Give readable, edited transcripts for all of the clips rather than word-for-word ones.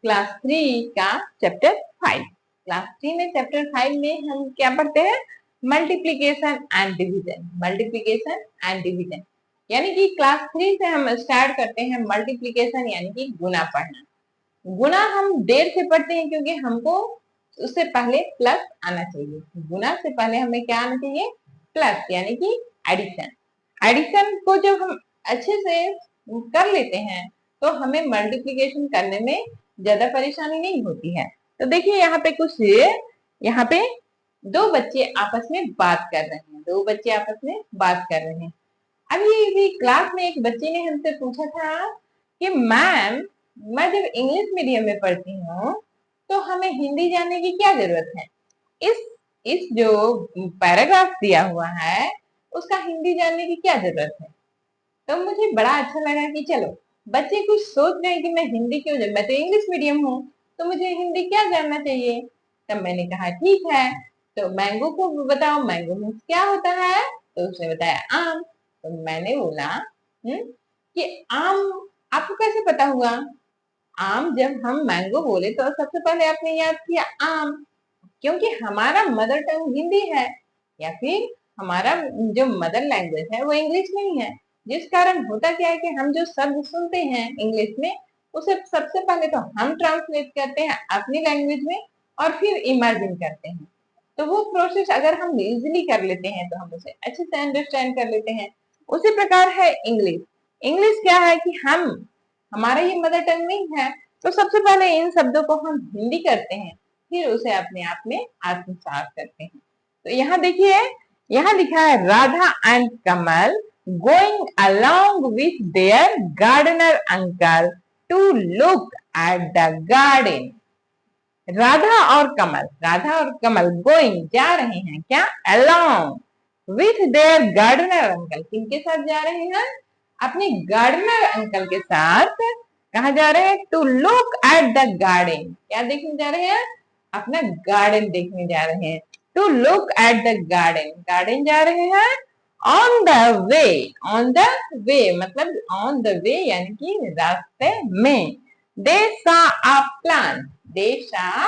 Class 3 का chapter 5। Class 3 में chapter 5 में हम क्या पढ़ते हैं? Multiplication and division. Multiplication and division यानी कि क्लास 3 से हम स्टार्ट करते हैं मल्टीप्लीकेशन यानी कि गुना पढ़ना। गुना हम देर से पढ़ते हैं क्योंकि हमको उससे पहले प्लस आना चाहिए। गुना से पहले हमें क्या आना चाहिए? प्लस यानी कि एडिशन। एडिशन को जब हम अच्छे से कर लेते हैं तो हमें मल्टीप्लिकेशन करने में ज्यादा परेशानी नहीं होती है। तो देखिए यहाँ पे कुछ, यहाँ पे दो बच्चे आपस में बात कर रहे हैं। दो बच्चे आपस में बात कर रहे हैं। अभी क्लास में एक बच्चे ने हमसे पूछा था कि मैम, मैं जब इंग्लिश मीडियम में पढ़ती हूँ तो हमें हिंदी जानने की क्या जरूरत है? इस जो पैराग्राफ दिया हुआ है उसका हिंदी जानने की क्या जरूरत है? तो मुझे बड़ा अच्छा लगा कि चलो बच्चे कुछ सोच रहे हैं कि मैं हिंदी क्यों जान, मैं तो इंग्लिश मीडियम हूँ तो मुझे हिंदी क्या जानना चाहिए। तब मैंने कहा ठीक है, तो मैंगो को बताओ, मैंगो मीन्स क्या होता है? तो उसने बताया आम। तो मैंने बोला कि आम आपको कैसे पता हुआ? आम जब हम मैंगो बोले तो सबसे पहले आपने याद किया आम, क्योंकि हमारा मदर टंग हिंदी है या फिर हमारा जो मदर लैंग्वेज है वो इंग्लिश नहीं है। जिस कारण होता क्या है कि हम जो शब्द सुनते हैं इंग्लिश में उसे सबसे पहले तो हम ट्रांसलेट करते हैं अपनी लैंग्वेज में और फिर इमेजिन करते हैं। तो वो प्रोसेस अगर हम इजीली कर लेते हैं तो हम उसे अच्छे से अंडरस्टैंड कर लेते हैं। उसी प्रकार है इंग्लिश। इंग्लिश क्या है कि हमारा ये मदर टंग नहीं है, तो सबसे पहले इन शब्दों को हम हिंदी करते हैं, फिर उसे अपने आप में आत्मसात करते हैं। तो यहाँ देखिए, यहाँ लिखा है Radha and Kamal going along with their gardener uncle to look at the garden. Radha और कमल गोइंग जा रहे हैं क्या? Along with their gardener uncle. किनके साथ जा रहे हैं? अपने गार्डनर अंकल के साथ। कहा जा रहे हैं? To look at the garden. क्या देखने जा रहे हैं? अपना गार्डन देखने जा रहे हैं। To look at the garden, garden जा रहे हैं। On the way, on the way मतलब ऑन द वे यानी कि रास्ते में। दे सा अ प्लांट, दे सा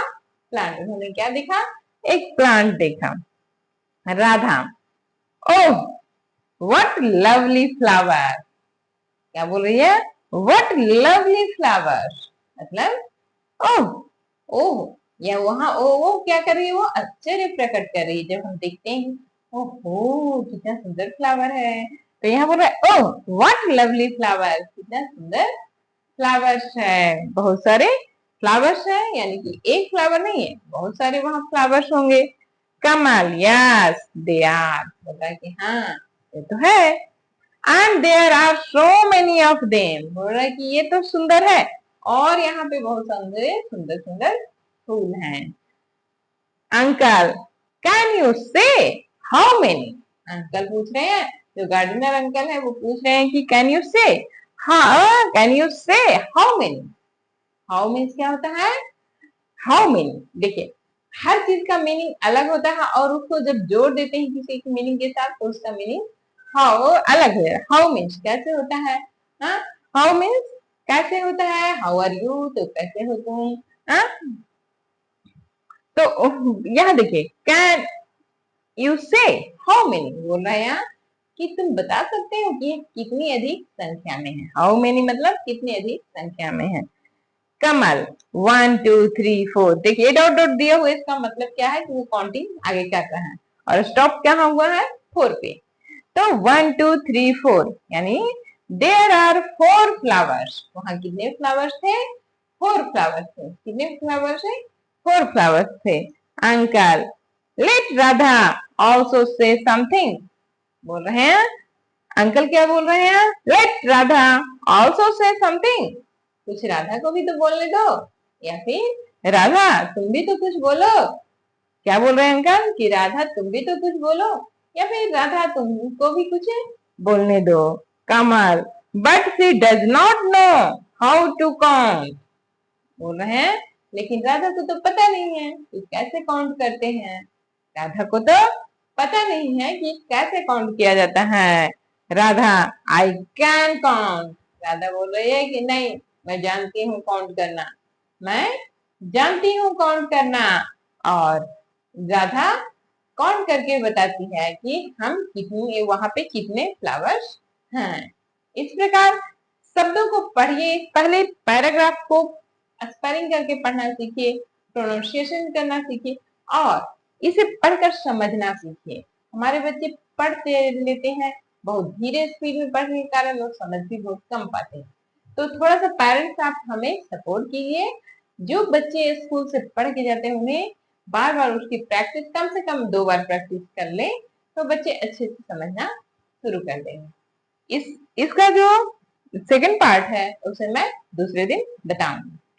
प्लांट, उन्होंने क्या देखा? एक प्लांट देखा। Radha, oh what lovely flower. क्या बोल रही है? व्हाट लवली फ्लावर मतलब ओह। ओह या वहां वो क्या कर रही है? वो आश्चर्य प्रकट कर रही है जब हम देखते हैं ओहो कितना सुंदर फ्लावर है। तो यहाँ बोल रहा है ओह व्हाट लवली फ्लावर, कितना सुंदर फ्लावर्स है। बहुत सारे फ्लावर्स है यानी कि एक फ्लावर नहीं है, बहुत सारे वहां फ्लावर्स होंगे। कमल, यस दे आर, बोला कि हाँ ये तो है। And there are so many of them, बोल रहा है कि ये तो सुंदर है और यहाँ पे बहुत सारे सुंदर सुंदर फूल हैं। अंकल, कैन यू से हाउ मेनी। अंकल पूछ रहे हैं, जो गार्डनर अंकल है वो पूछ रहे हैं कि कैन यू से, हाँ कैन यू से हाउ मेनी। हाउ मीन्स क्या होता है? हाउ मेनी, देखिए हर चीज का मीनिंग अलग होता है और उसको जब जोड़ देते हैं किसी की मीनिंग के साथ तो उसका मीनिंग हाउ अलग है। हाउ मीन्स कैसे होता है? हाउ मीन्स कैसे होता है? हाउ आर यू, तो कैसे हो तुम। हाँ? तो यहाँ देखिए, कैन यू से हाउ मेनी बोल रहा है यहाँ कि तुम बता सकते हो कि कितनी अधिक संख्या में है। हाउ मेनी मतलब कितनी अधिक संख्या में है। कमल, 1 2 3 4, देखिए डॉट डॉट दिया हुआ, इसका मतलब क्या है कि वो काउंटिंग आगे कर रहा है और स्टॉप कहाँ हुआ है? 4 पे। तो 1 2 3 4 यानी देयर आर 4 फ्लावर्स। वहां कितने फ्लावर्स थे? 4 फ्लावर्स थे। कितने फ्लावर्स थे? 4 फ्लावर्स थे। Uncle, let Radha also say something, बोल रहे हैं अंकल क्या बोल रहे हैं? Let Radha also say something, कुछ राधा को भी तो बोलने दो, या फिर राधा तुम भी तो कुछ बोलो। क्या बोल रहे हैं अंकल कि राधा तुम भी तो कुछ बोलो या फिर राधा तुमको भी कुछ बोलने दो। Kamal, but she does not know how to count, बोल रहे हैं लेकिन राधा को तो पता नहीं है कि कैसे काउंट करते हैं। राधा को तो पता नहीं है कि कैसे काउंट किया जाता है। Radha, I can count, Radha बोल रही है कि नहीं मैं जानती हूँ काउंट करना, मैं जानती हूँ काउंट करना। और राधा काउंट करके बताती है कि हम कितने, वहां पे कितने फ्लावर्स हैं। इस प्रकार शब्दों को पढ़िए, पहले पैराग्राफ को स्पेलिंग करके पढ़ना सीखिए, प्रोनाउंसिएशन करना सीखिए और इसे पढ़कर समझना सीखिए। हमारे बच्चे पढ़ते लेते हैं, बहुत धीरे स्पीड में पढ़ने के कारण लोग समझ भी बहुत कम पाते हैं। तो थोड़ा सा पेरेंट्स आप हमें सपोर्ट कीजिए। जो बच्चे स्कूल से पढ़ के जाते हैं उन्हें बार बार उसकी प्रैक्टिस, कम से कम 2 बार प्रैक्टिस कर ले तो बच्चे अच्छे से समझना शुरू कर देंगे। इसका जो सेकंड पार्ट है उसे मैं दूसरे दिन बताऊंगी।